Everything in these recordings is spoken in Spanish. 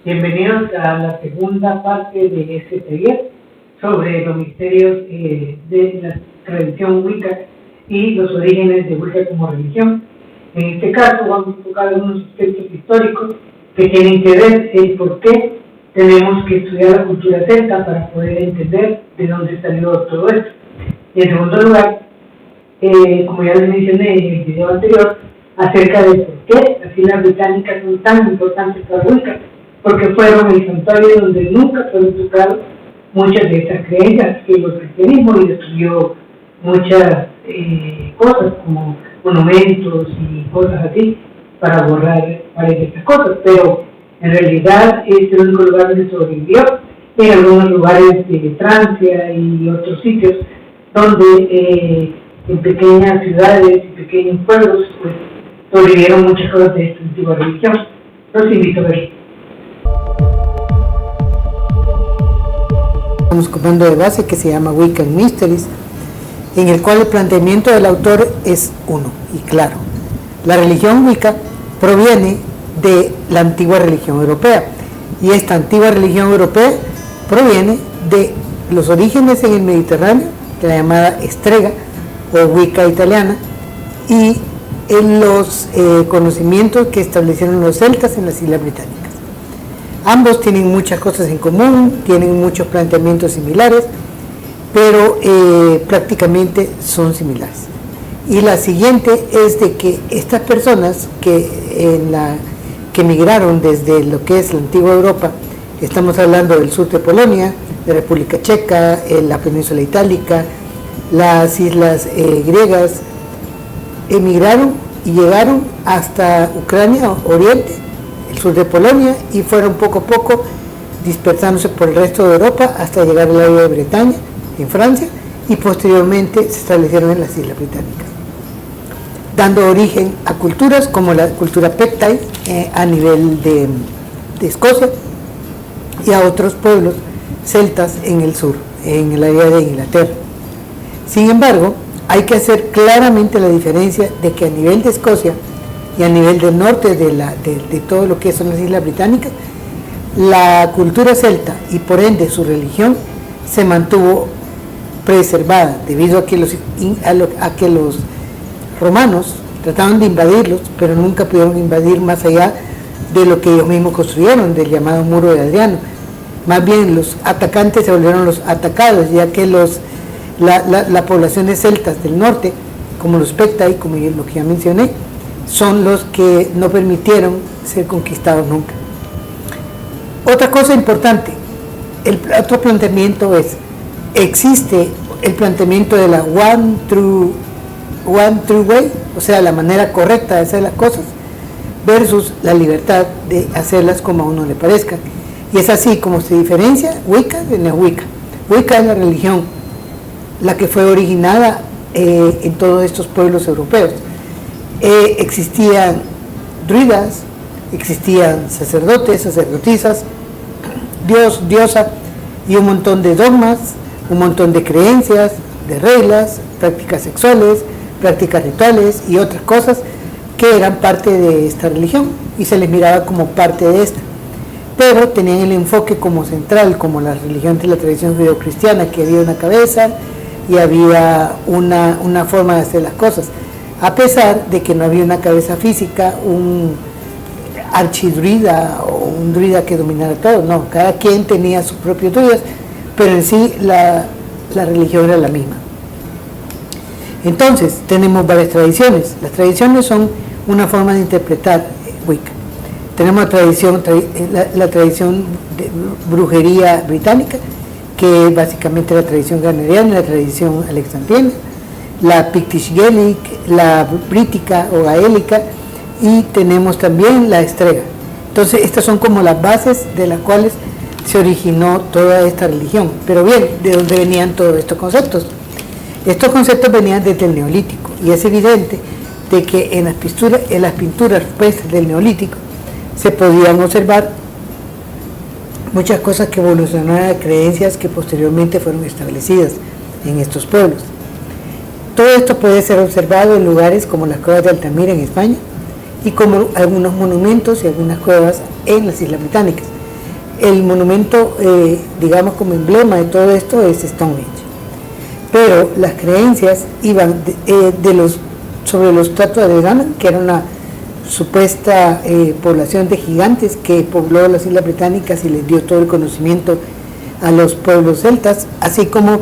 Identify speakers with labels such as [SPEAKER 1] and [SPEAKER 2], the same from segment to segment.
[SPEAKER 1] Bienvenidos a la segunda parte de este taller sobre los misterios de la tradición Wicca y los orígenes de Wicca como religión. En este caso vamos a tocar algunos aspectos históricos que tienen que ver en por qué tenemos que estudiar la cultura celta para poder entender de dónde salió todo esto. Y en segundo lugar, como ya les mencioné en el video anterior, acerca de por qué las Islas Británicas son tan importantes para Wicca, porque fueron el santuario donde nunca fueron tocados muchas de estas creencias que el cristianismo y destruyó muchas cosas como monumentos y cosas así para borrar varias de estas cosas, pero en realidad es el único lugar donde sobrevivió. En algunos lugares de Francia y otros sitios donde en pequeñas ciudades y pequeños pueblos pues sobrevivieron muchas cosas de esta antigua religión. Los invito a ver.
[SPEAKER 2] Un comando de base que se llama Wiccan Mysteries, en el cual el planteamiento del autor es uno y claro. La religión Wicca proviene de la antigua religión europea, y esta antigua religión europea proviene de los orígenes en el Mediterráneo, de la llamada Strega o Wicca italiana, y en los conocimientos que establecieron los celtas en las Islas Británicas. Ambos tienen muchas cosas en común, tienen muchos planteamientos similares, pero prácticamente son similares. Y la siguiente es de que estas personas que migraron desde lo que es la antigua Europa, estamos hablando del sur de Polonia, de República Checa, la península itálica, las islas griegas, emigraron y llegaron hasta Ucrania, Oriente, el sur de Polonia, y fueron poco a poco dispersándose por el resto de Europa hasta llegar al área de Bretaña, en Francia, y posteriormente se establecieron en las Islas Británicas, dando origen a culturas como la cultura Pictai a nivel de Escocia, y a otros pueblos celtas en el sur, en el área de Inglaterra. Sin embargo, hay que hacer claramente la diferencia de que a nivel de Escocia y a nivel del norte de todo lo que son las Islas Británicas, la cultura celta y por ende su religión se mantuvo preservada debido a que los romanos trataron de invadirlos, pero nunca pudieron invadir más allá de lo que ellos mismos construyeron, del llamado Muro de Adriano. Más bien los atacantes se volvieron los atacados, ya que las poblaciones celtas del norte, como los Pictai, como lo que ya mencioné, son los que no permitieron ser conquistados nunca. Otra cosa importante, el otro planteamiento existe el planteamiento de la one true way, o sea, la manera correcta de hacer las cosas, versus la libertad de hacerlas como a uno le parezca. Y es así como se diferencia Wicca de Neo-Wicca. Wicca es la religión, la que fue originada en todos estos pueblos europeos. Existían druidas, existían sacerdotes, sacerdotisas, dios, diosa, y un montón de dogmas, un montón de creencias, de reglas, prácticas sexuales, prácticas rituales y otras cosas que eran parte de esta religión y se les miraba como parte de esta, pero tenían el enfoque como central, como la religión de la tradición judeocristiana, que había una cabeza y había una forma de hacer las cosas, a pesar de que no había una cabeza física, un archidruida o un druida que dominara todo. No, cada quien tenía sus propios druidas, pero en sí la religión era la misma. Entonces tenemos varias tradiciones. Las tradiciones son una forma de interpretar Wicca. Tenemos la tradición de brujería británica, que es básicamente la tradición graneriana, la tradición alexandrina, la Pictish Gaelic, la brítica o gaélica, y tenemos también la Strega. Entonces estas son como las bases de las cuales se originó toda esta religión. Pero bien, ¿de dónde venían todos estos conceptos? Estos conceptos venían desde el Neolítico, y es evidente de que en las pinturas rupestres del Neolítico se podían observar muchas cosas que evolucionaron a creencias que posteriormente fueron establecidas en estos pueblos. Todo esto puede ser observado en lugares como las cuevas de Altamira en España y como algunos monumentos y algunas cuevas en las Islas Británicas. el monumento, digamos, como emblema de todo esto es Stonehenge. Pero las creencias iban sobre los estatuas de Danann, que era una supuesta población de gigantes que pobló las Islas Británicas y les dio todo el conocimiento a los pueblos celtas, así como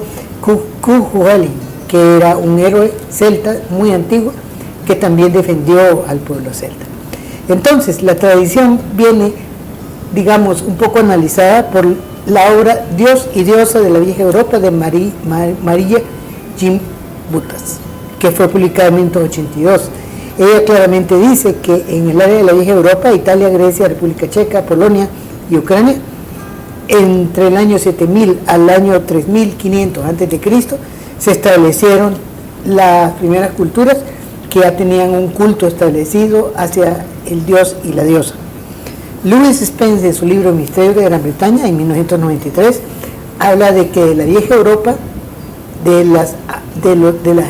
[SPEAKER 2] Cuchulainn, que era un héroe celta muy antiguo que también defendió al pueblo celta. Entonces, la tradición viene, digamos, un poco analizada por la obra Dios y Diosa de la Vieja Europa de Maria Gimbutas, que fue publicada en 1982. Ella claramente dice que en el área de la Vieja Europa, Italia, Grecia, República Checa, Polonia y Ucrania, entre el año 7000 al año 3500 a.C., se establecieron las primeras culturas que ya tenían un culto establecido hacia el dios y la diosa. Lewis Spence, en su libro Misterio de Gran Bretaña, en 1993, habla de que la Vieja Europa, de las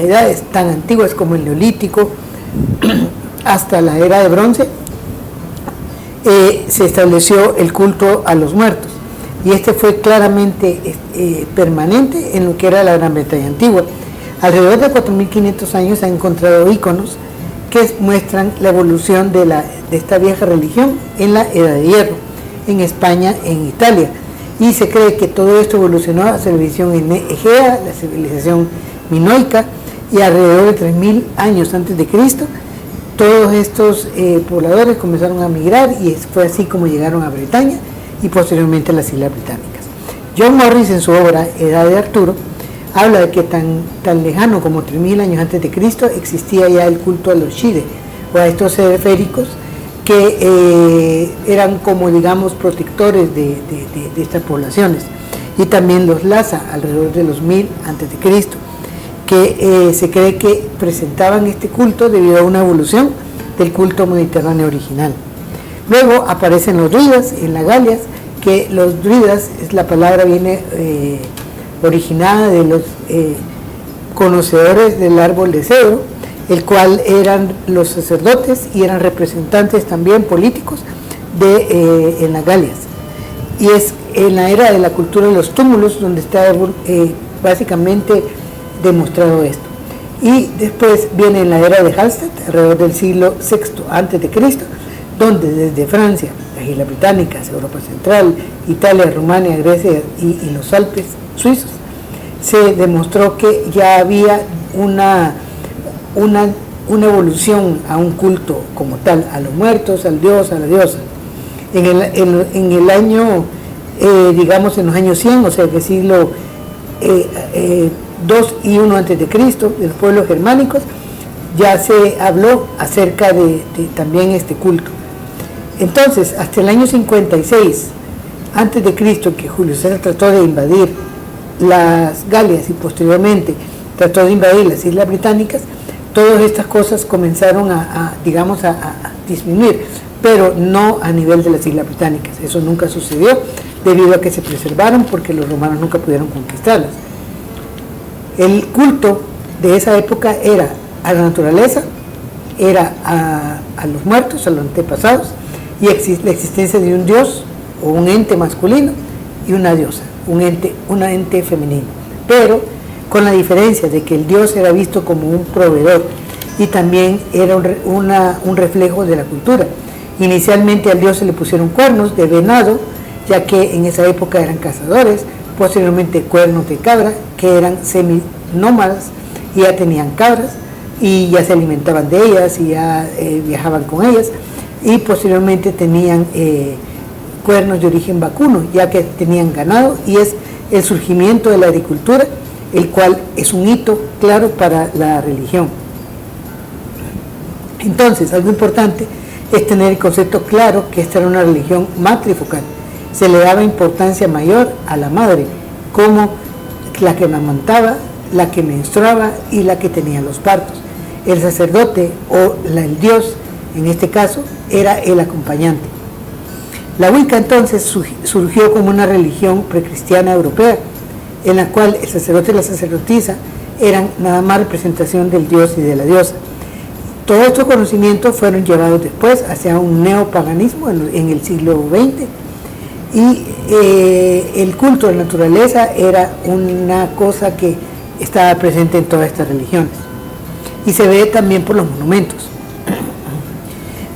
[SPEAKER 2] edades tan antiguas como el Neolítico hasta la Era de Bronce, se estableció el culto a los muertos, y este fue claramente permanente en lo que era la Gran Bretaña antigua. Alrededor de 4.500 años se han encontrado íconos que muestran la evolución de esta vieja religión en la Edad de Hierro, en España, en Italia, y se cree que todo esto evolucionó a la civilización egea, la civilización minoica, y alrededor de 3.000 años antes de Cristo, todos estos pobladores comenzaron a migrar, y fue así como llegaron a Bretaña y posteriormente a las Islas Británicas. John Morris, en su obra Edad de Arturo, habla de que tan lejano como 3.000 años antes de Cristo existía ya el culto a los Shire, o a estos seres féricos que eran como, digamos, protectores de estas poblaciones, y también los Lhasa alrededor de los 1000 antes de Cristo, que se cree que presentaban este culto debido a una evolución del culto mediterráneo original. Luego aparecen los druidas en las Galias, que los druidas, la palabra viene originada de los conocedores del árbol de cedro, el cual eran los sacerdotes y eran representantes también políticos en las Galias. Y es en la era de la cultura de los túmulos donde está básicamente demostrado esto. Y después viene en la era de Hallstatt, alrededor del siglo VI a.C., donde desde Francia, las Islas Británicas, Europa Central, Italia, Rumania, Grecia y los Alpes suizos, se demostró que ya había una evolución a un culto como tal, a los muertos, al dios, a la diosa. En el año, digamos en los años 100, o sea, que siglo 2 y 1 antes de Cristo, de los pueblos germánicos, ya se habló acerca de también este culto. Entonces, hasta el año 56 antes de Cristo, que Julio César trató de invadir las Galias y posteriormente trató de invadir las Islas Británicas, todas estas cosas comenzaron a disminuir, pero no a nivel de las Islas Británicas. Eso nunca sucedió debido a que se preservaron, porque los romanos nunca pudieron conquistarlas. El culto de esa época era a la naturaleza, era a los muertos, a los antepasados, y la existencia de un dios o un ente masculino y una diosa, un ente femenino, pero con la diferencia de que el dios era visto como un proveedor y también era un reflejo de la cultura. Inicialmente al dios se le pusieron cuernos de venado, ya que en esa época eran cazadores, posteriormente cuernos de cabra, que eran seminómadas y ya tenían cabras y ya se alimentaban de ellas y ya viajaban con ellas, y posteriormente tenían cuernos de origen vacuno, ya que tenían ganado, y es el surgimiento de la agricultura, el cual es un hito claro para la religión. Entonces, algo importante es tener el concepto claro que esta era una religión matrifocal. Se le daba importancia mayor a la madre, como la que amamantaba, la que menstruaba y la que tenía los partos. El sacerdote o el dios, en este caso, era el acompañante. La Wicca entonces surgió como una religión precristiana europea, en la cual el sacerdote y la sacerdotisa eran nada más representación del dios y de la diosa. Todos estos conocimientos fueron llevados después hacia un neopaganismo en el siglo XX, Y el culto de la naturaleza era una cosa que estaba presente en todas estas religiones. Y se ve también por los monumentos.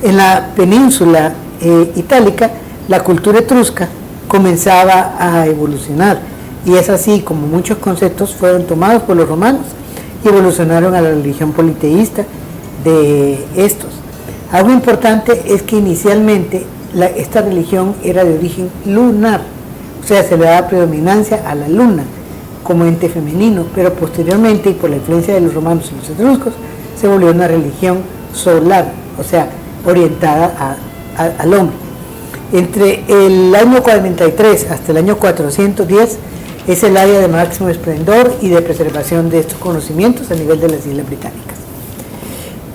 [SPEAKER 2] En la península itálica, la cultura etrusca comenzaba a evolucionar. Y es así como muchos conceptos fueron tomados por los romanos y evolucionaron a la religión politeísta de estos. Algo importante es que inicialmente esta religión era de origen lunar, o sea, se le daba predominancia a la luna como ente femenino, pero posteriormente, y por la influencia de los romanos y los etruscos, se volvió una religión solar, o sea, orientada al hombre. Entre el año 43 hasta el año 410 es el área de máximo esplendor y de preservación de estos conocimientos a nivel de las Islas Británicas.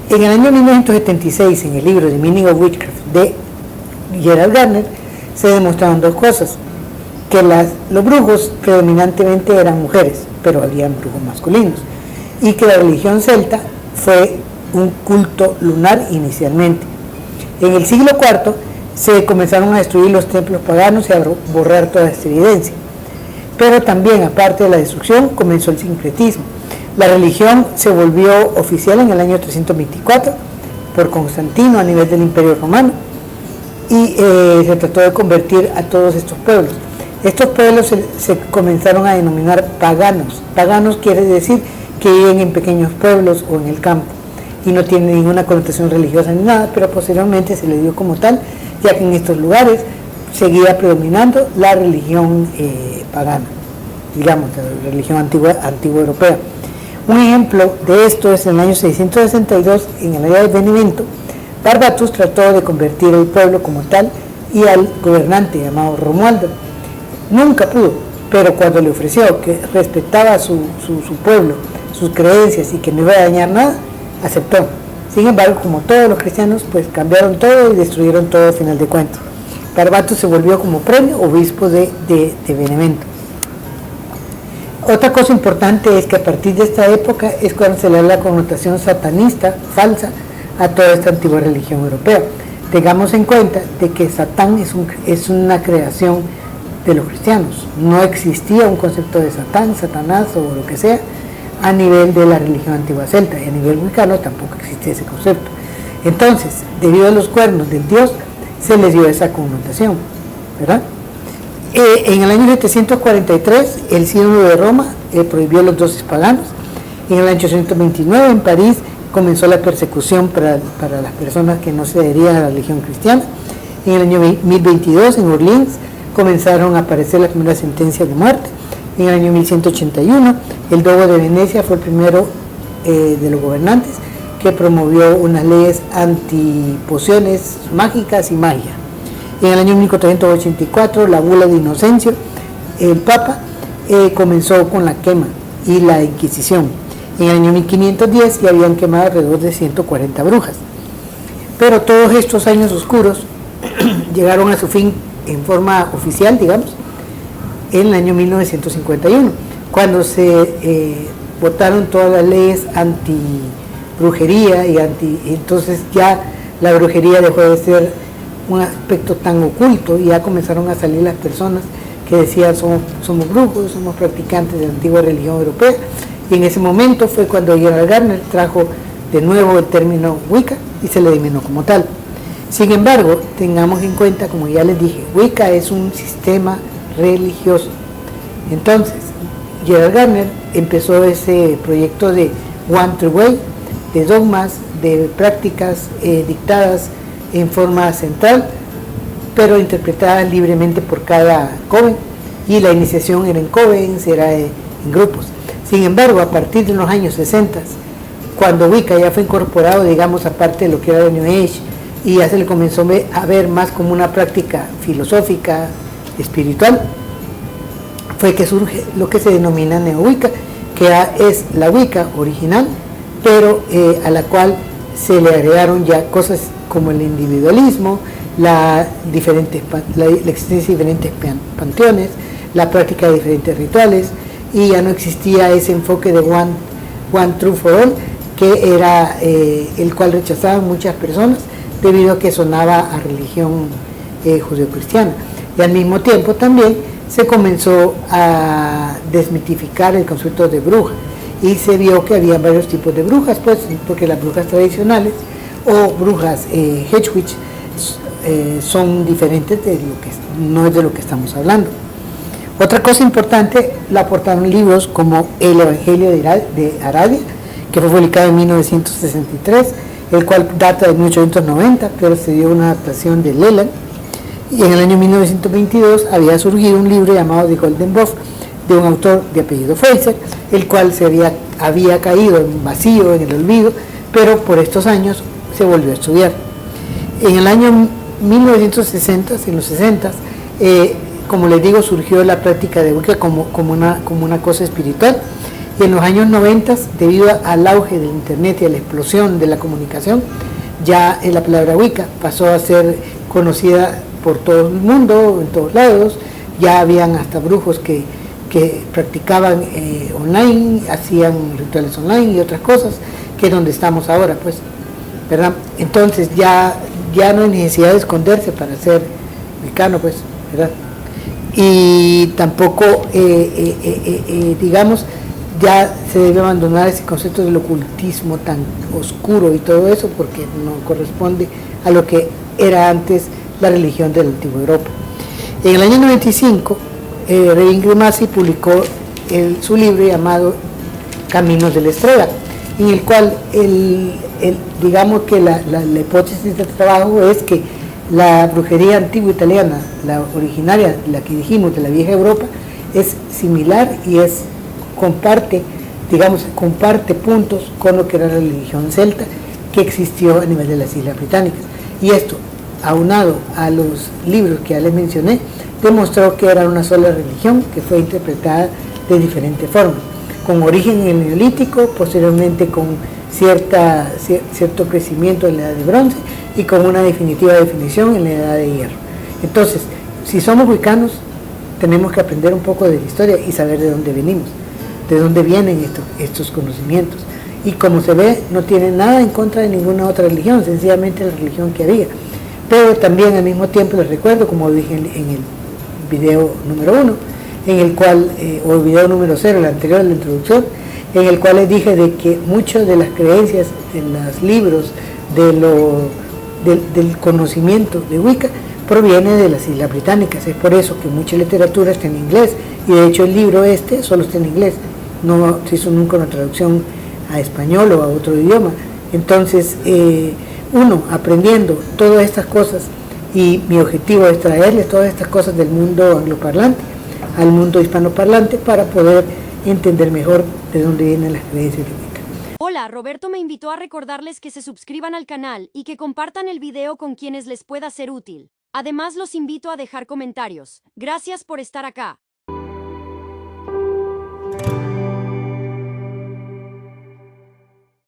[SPEAKER 2] En el año 1976, en el libro The Meaning of Witchcraft de Gerald Gardner, se demostraron dos cosas: que los brujos predominantemente eran mujeres, pero había brujos masculinos, y que la religión celta fue un culto lunar inicialmente. En el siglo IV se comenzaron a destruir los templos paganos y a borrar toda esta evidencia. Pero también, aparte de la destrucción, comenzó el sincretismo. La religión se volvió oficial en el año 324 por Constantino a nivel del Imperio Romano, y se trató de convertir a todos estos pueblos. Estos pueblos se comenzaron a denominar paganos. Paganos quiere decir que viven en pequeños pueblos o en el campo y no tienen ninguna connotación religiosa ni nada, pero posteriormente se le dio como tal, ya que en estos lugares seguía predominando la religión pagana, digamos, la religión antigua europea. Un ejemplo de esto es en el año 662, en el área de Benevento, Barbatus trató de convertir el pueblo como tal y al gobernante llamado Romualdo. Nunca pudo, pero cuando le ofreció que respetaba su pueblo, sus creencias y que no iba a dañar nada, aceptó. Sin embargo, como todos los cristianos, pues cambiaron todo y destruyeron todo al final de cuentas. Barbatus se volvió como premio obispo de Benevento. Otra cosa importante es que a partir de esta época es cuando se le da la connotación satanista falsa a toda esta antigua religión europea. Tengamos en cuenta de que Satán es una creación de los cristianos. No existía un concepto de Satán, Satanás o lo que sea a nivel de la religión antigua celta, y a nivel wicano tampoco existía ese concepto. Entonces, debido a los cuernos del dios, se les dio esa connotación, ¿verdad? En el año 743, el Sínodo de Roma prohibió los dioses paganos. En el año 829, en París, comenzó la persecución para las personas que no se adherían a la religión cristiana. En el año 1022, en Orleans, comenzaron a aparecer las primeras sentencias de muerte. En el año 1181, el Dogo de Venecia fue el primero de los gobernantes que promovió unas leyes antipociones mágicas y magia. En el año 1484, la bula de Inocencio, el Papa, comenzó con la quema y la Inquisición. En el año 1510 ya habían quemado alrededor de 140 brujas. Pero todos estos años oscuros llegaron a su fin en forma oficial, digamos, en el año 1951, cuando se votaron todas las leyes anti-brujería entonces ya la brujería dejó de ser un aspecto tan oculto y ya comenzaron a salir las personas que decían somos brujos, somos practicantes de la antigua religión europea, y en ese momento fue cuando Gerald Gardner trajo de nuevo el término Wicca y se le denominó como tal. Sin embargo, tengamos en cuenta, como ya les dije, Wicca es un sistema religioso. Entonces, Gerald Gardner empezó ese proyecto de One True Way, de dogmas, de prácticas dictadas en forma central, pero interpretadas libremente por cada coven, y la iniciación era en covens, era en grupos. Sin embargo, a partir de los años 60, cuando Wicca ya fue incorporado, digamos, aparte de lo que era el New Age, y ya se le comenzó a ver más como una práctica filosófica, espiritual, fue que surge lo que se denomina Neo-Wicca, que es la Wicca original, pero a la cual se le agregaron ya cosas como el individualismo, la existencia de diferentes panteones, la práctica de diferentes rituales, y ya no existía ese enfoque de one true for all, que era el cual rechazaban muchas personas debido a que sonaba a religión judeocristiana. Y al mismo tiempo también se comenzó a desmitificar el concepto de bruja y se vio que había varios tipos de brujas, pues, porque las brujas tradicionales o brujas Hedge Witch son diferentes de lo que no es de lo que estamos hablando. Otra cosa importante, la aportaron libros como El Evangelio de Arabia, que fue publicado en 1963, el cual data de 1890, pero se dio una adaptación de Leland. Y en el año 1922 había surgido un libro llamado The Golden Buff, de un autor de apellido Fraser, el cual había caído en vacío, en el olvido, pero por estos años se volvió a estudiar. En el año 1960, en los 60, como les digo, surgió la práctica de Wicca como una cosa espiritual, y en los años 90, debido al auge del internet y a la explosión de la comunicación, ya la palabra Wicca pasó a ser conocida por todo el mundo, en todos lados. Ya habían hasta brujos que practicaban online, hacían rituales online y otras cosas, que es donde estamos ahora, pues, ¿verdad? Entonces ya no hay necesidad de esconderse para ser wiccano, pues, ¿verdad? Y tampoco, digamos, ya se debe abandonar ese concepto del ocultismo tan oscuro y todo eso, porque no corresponde a lo que era antes la religión de la antigua Europa. En el año 95, Rein Grimassi publicó su libro llamado Caminos de la Estrella, en el cual digamos que la hipótesis del trabajo es que la brujería antigua italiana, la originaria, la que dijimos de la vieja Europa, es similar y comparte puntos con lo que era la religión celta que existió a nivel de las Islas Británicas. Y esto, aunado a los libros que ya les mencioné, demostró que era una sola religión que fue interpretada de diferentes formas, con origen en el Neolítico, posteriormente con cierto crecimiento en la Edad de Bronce y con una definitiva definición en la Edad de Hierro. Entonces, si somos wiccanos, tenemos que aprender un poco de la historia y saber de dónde venimos, de dónde vienen estos conocimientos. Y como se ve, no tiene nada en contra de ninguna otra religión, sencillamente la religión que había. Pero también al mismo tiempo les recuerdo, como dije en el video número 1, en el cual, o el video número 0, el anterior, la introducción, en el cual les dije de que muchas de las creencias de los libros, del conocimiento de Wicca, proviene de las Islas Británicas. Es por eso que mucha literatura está en inglés, y de hecho el libro solo está en inglés, no se hizo nunca una traducción a español o a otro idioma. Entonces, uno aprendiendo todas estas cosas, y mi objetivo es traerles todas estas cosas del mundo angloparlante al mundo hispanoparlante para poder entender mejor de dónde vienen las creencias de Wicca.
[SPEAKER 3] Hola, Roberto me invitó a recordarles que se suscriban al canal y que compartan el video con quienes les pueda ser útil. Además, los invito a dejar comentarios. Gracias por estar acá.